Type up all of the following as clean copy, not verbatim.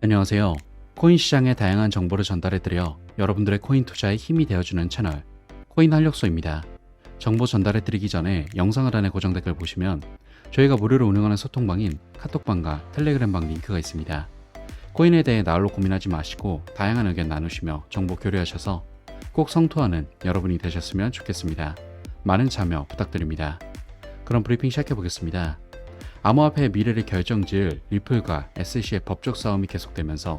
안녕하세요. 코인 시장의 다양한 정보를 전달해드려 여러분들의 코인 투자에 힘이 되어주는 채널 코인 활력소입니다. 정보 전달해드리기 전에 영상 하단의 고정 댓글 보시면 저희가 무료로 운영하는 소통방인 카톡방과 텔레그램방 링크가 있습니다. 코인에 대해 나홀로 고민하지 마시고 다양한 의견 나누시며 정보 교류하셔서 꼭 성토하는 여러분이 되셨으면 좋겠습니다. 많은 참여 부탁드립니다. 그럼 브리핑 시작해보겠습니다. 암호화폐의 미래를 결정지을 리플과 SEC의 법적 싸움이 계속되면서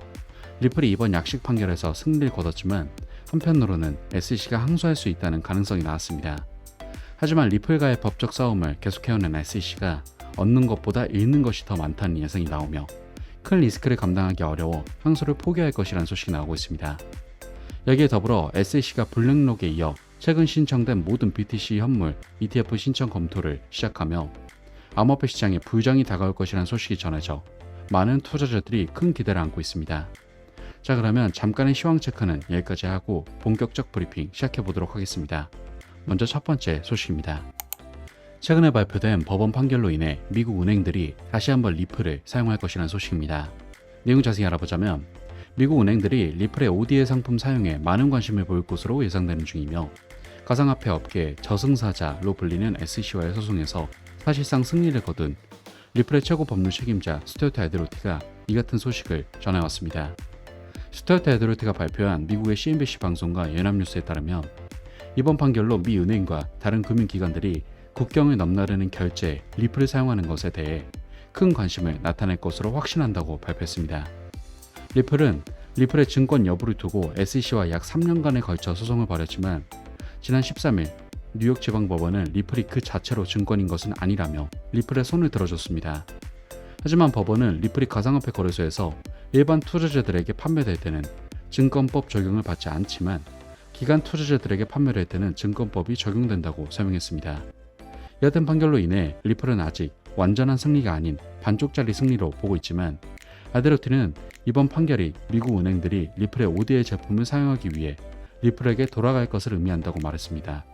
리플이 이번 약식 판결에서 승리를 거뒀지만 한편으로는 SEC가 항소할 수 있다는 가능성이 나왔습니다. 하지만 리플과의 법적 싸움을 계속해오는 SEC가 얻는 것보다 잃는 것이 더 많다는 예상이 나오며 큰 리스크를 감당하기 어려워 항소를 포기할 것이라는 소식이 나오고 있습니다. 여기에 더불어 SEC가 블랙록에 이어 최근 신청된 모든 BTC 현물 ETF 신청 검토를 시작하며 암호화폐 시장에 부정이 다가올 것이라는 소식이 전해져 많은 투자자들이 큰 기대를 안고 있습니다. 자, 그러면 잠깐의 시황 체크는 여기까지 하고 본격적 브리핑 시작해 보도록 하겠습니다. 먼저 첫 번째 소식입니다. 최근에 발표된 법원 판결로 인해 미국 은행들이 다시 한번 리플을 사용할 것이라는 소식입니다. 내용 자세히 알아보자면 미국 은행들이 리플의 ODA 상품 사용에 많은 관심을 보일 것으로 예상되는 중이며 가상화폐 업계의 저승사자로 불리는 SEC와의 소송에서 사실상 승리를 거둔 리플의 최고 법률 책임자 스튜어트 에드로티가 이 같은 소식을 전해왔습니다. 스튜어트 에드로티가 발표한 미국의 CNBC 방송과 연합뉴스에 따르면 이번 판결로 미 은행과 다른 금융기관들이 국경을 넘나드는 결제에 리플을 사용하는 것에 대해 큰 관심을 나타낼 것으로 확신한다고 발표했습니다. 리플의 증권 여부를 두고 SEC와 약 3년간에 걸쳐 소송을 벌였지만 지난 13일 뉴욕지방법원은 리플이 그 자체로 증권인 것은 아니라며 리플의 손을 들어줬습니다. 하지만 법원은 리플이 가상화폐 거래소에서 일반 투자자들에게 판매될 때는 증권법 적용을 받지 않지만 기관 투자자들에게 판매될 때는 증권법이 적용된다고 설명했습니다. 여하튼 판결로 인해 리플은 아직 완전한 승리가 아닌 반쪽짜리 승리로 보고 있지만 에드로티는 이번 판결이 미국 은행들이 리플의 ODA 제품을 사용하기 위해 리플에게 돌아갈 것을 의미한다고 말했습니다.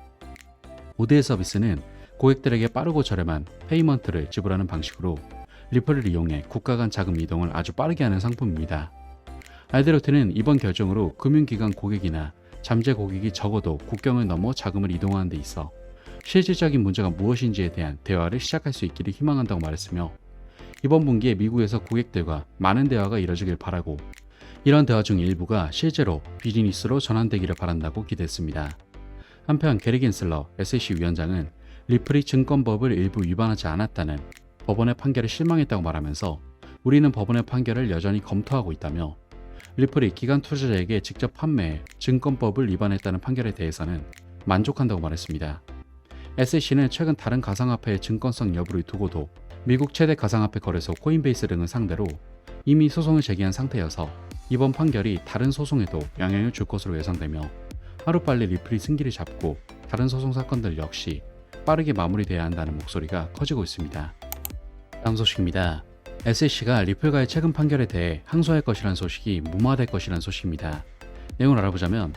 ODA 서비스는 고객들에게 빠르고 저렴한 페이먼트를 지불하는 방식으로 리플을 이용해 국가 간 자금 이동을 아주 빠르게 하는 상품입니다. 에드로티는 이번 결정으로 금융기관 고객이나 잠재 고객이 적어도 국경을 넘어 자금을 이동하는 데 있어 실질적인 문제가 무엇인지에 대한 대화를 시작할 수 있기를 희망한다고 말했으며 이번 분기에 미국에서 고객들과 많은 대화가 이뤄지길 바라고 이런 대화 중 일부가 실제로 비즈니스로 전환되기를 바란다고 기대했습니다. 한편 게리 겐슬러 SEC 위원장은 리플이 증권법을 일부 위반하지 않았다는 법원의 판결에 실망했다고 말하면서 우리는 법원의 판결을 여전히 검토하고 있다며 리플이 기관 투자자에게 직접 판매해 증권법을 위반했다는 판결에 대해서는 만족한다고 말했습니다. SEC는 최근 다른 가상화폐의 증권성 여부를 두고도 미국 최대 가상화폐 거래소 코인베이스 등을 상대로 이미 소송을 제기한 상태여서 이번 판결이 다른 소송에도 영향을 줄 것으로 예상되며 하루빨리 리플이 승기를 잡고 다른 소송 사건들 역시 빠르게 마무리돼야 한다는 목소리가 커지고 있습니다. 다음 소식입니다. SEC가 리플과의 최근 판결에 대해 항소할 것이라는 소식이 무마될 것이라는 소식입니다. 내용을 알아보자면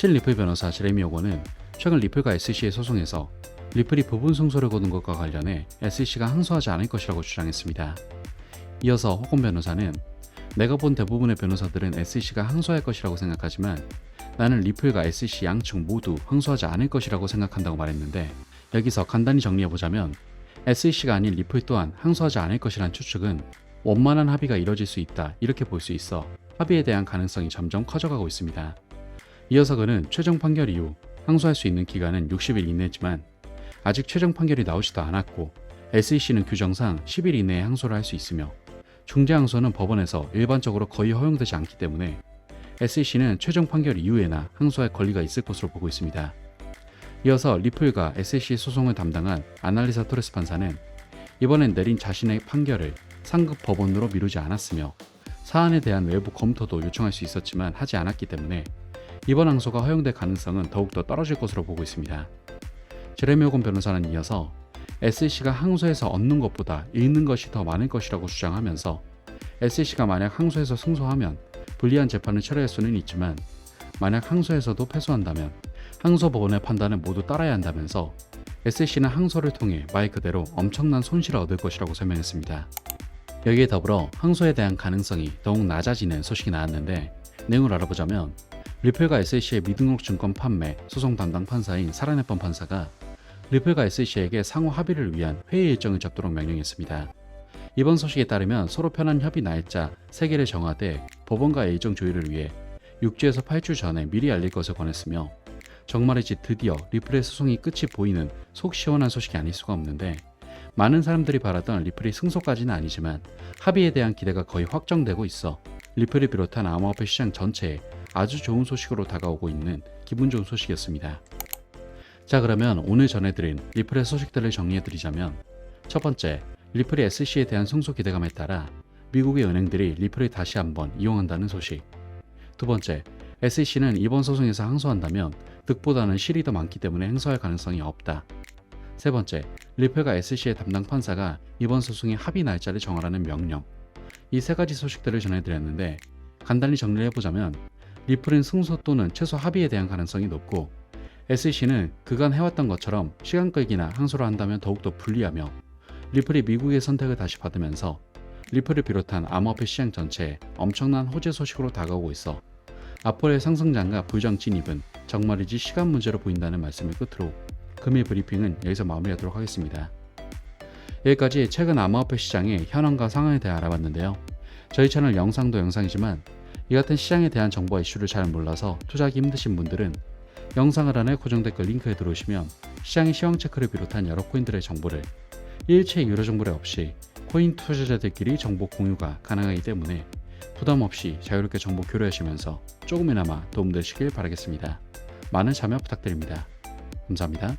리플 변호사 제레미 오건은 최근 리플과 SEC의 소송에서 리플이 부분 승소를 거둔 것과 관련해 SEC가 항소하지 않을 것이라고 주장했습니다. 이어서 호건 변호사는 내가 본 대부분의 변호사들은 SEC가 항소할 것이라고 생각하지만 나는 리플과 SEC 양측 모두 항소하지 않을 것이라고 생각한다고 말했는데 여기서 간단히 정리해보자면 SEC가 아닌 리플 또한 항소하지 않을 것이란 추측은 원만한 합의가 이뤄질 수 있다 이렇게 볼 수 있어 합의에 대한 가능성이 점점 커져가고 있습니다. 이어서 그는 최종 판결 이후 항소할 수 있는 기간은 60일 이내지만 아직 최종 판결이 나오지도 않았고 SEC는 규정상 10일 이내에 항소를 할 수 있으며 중재 항소는 법원에서 일반적으로 거의 허용되지 않기 때문에 SEC는 최종 판결 이후에나 항소할 권리가 있을 것으로 보고 있습니다. 이어서 리플과 SEC 소송을 담당한 아날리사 토레스 판사는 이번엔 내린 자신의 판결을 상급 법원으로 미루지 않았으며 사안에 대한 외부 검토도 요청할 수 있었지만 하지 않았기 때문에 이번 항소가 허용될 가능성은 더욱더 떨어질 것으로 보고 있습니다. 제레미 오건 변호사는 이어서 SEC가 항소해서 얻는 것보다 잃는 것이 더 많을 것이라고 주장하면서 SEC가 만약 항소해서 승소하면 불리한 재판을 처리할 수는 있지만 만약 항소에서도 패소한다면 항소법원의 판단을 모두 따라야 한다면서 SEC는 항소를 통해 말 그대로 엄청난 손실을 얻을 것이라고 설명했습니다. 여기에 더불어 항소에 대한 가능성이 더욱 낮아지는 소식이 나왔는데, 내용을 알아보자면 리플과 SEC의 미등록 증권 판매 소송 담당 판사인 사라네뻔 판사가 리플과 SEC에게 상호 합의를 위한 회의 일정을 잡도록 명령했습니다. 이번 소식에 따르면 서로 편한 협의 날짜 3개를 정하되 법원과의 일정 조율을 위해 6주에서 8주 전에 미리 알릴 것을 권했으며, 정말이지 드디어 리플의 소송이 끝이 보이는 속 시원한 소식이 아닐 수가 없는데, 많은 사람들이 바라던 리플이 승소까지는 아니지만 합의에 대한 기대가 거의 확정되고 있어 리플을 비롯한 암호화폐 시장 전체에 아주 좋은 소식으로 다가오고 있는 기분 좋은 소식이었습니다. 자, 그러면 오늘 전해드린 리플의 소식들을 정리해드리자면, 첫 번째, 리플이 SEC에 대한 승소 기대감에 따라 미국의 은행들이 리플을 다시 한번 이용한다는 소식. 두 번째, SEC는 이번 소송에서 항소한다면 득보다는 실이 더 많기 때문에 행소할 가능성이 없다. 세 번째, 리플과 SEC의 담당 판사가 이번 소송의 합의 날짜를 정하라는 명령. 이 세 가지 소식들을 전해드렸는데, 간단히 정리를 해보자면 리플은 승소 또는 최소 합의에 대한 가능성이 높고, SEC는 그간 해왔던 것처럼 시간 끌기나 항소를 한다면 더욱더 불리하며, 리플이 미국의 선택을 다시 받으면서 리플을 비롯한 암호화폐 시장 전체에 엄청난 호재 소식으로 다가오고 있어 앞으로의 상승장과 불정 진입은 정말이지 시간 문제로 보인다는 말씀을 끝으로 금일 브리핑은 여기서 마무리하도록 하겠습니다. 여기까지 최근 암호화폐 시장의 현황과 상황에 대해 알아봤는데요. 저희 채널 영상도 영상이지만 이 같은 시장에 대한 정보와 이슈를 잘 몰라서 투자하기 힘드신 분들은 영상 아래 고정 댓글 링크에 들어오시면 시장의 시황 체크를 비롯한 여러 코인들의 정보를 일체 유료 정보례 없이 코인 투자자들끼리 정보 공유가 가능하기 때문에 부담 없이 자유롭게 정보 교류하시면서 조금이나마 도움되시길 바라겠습니다. 많은 참여 부탁드립니다. 감사합니다.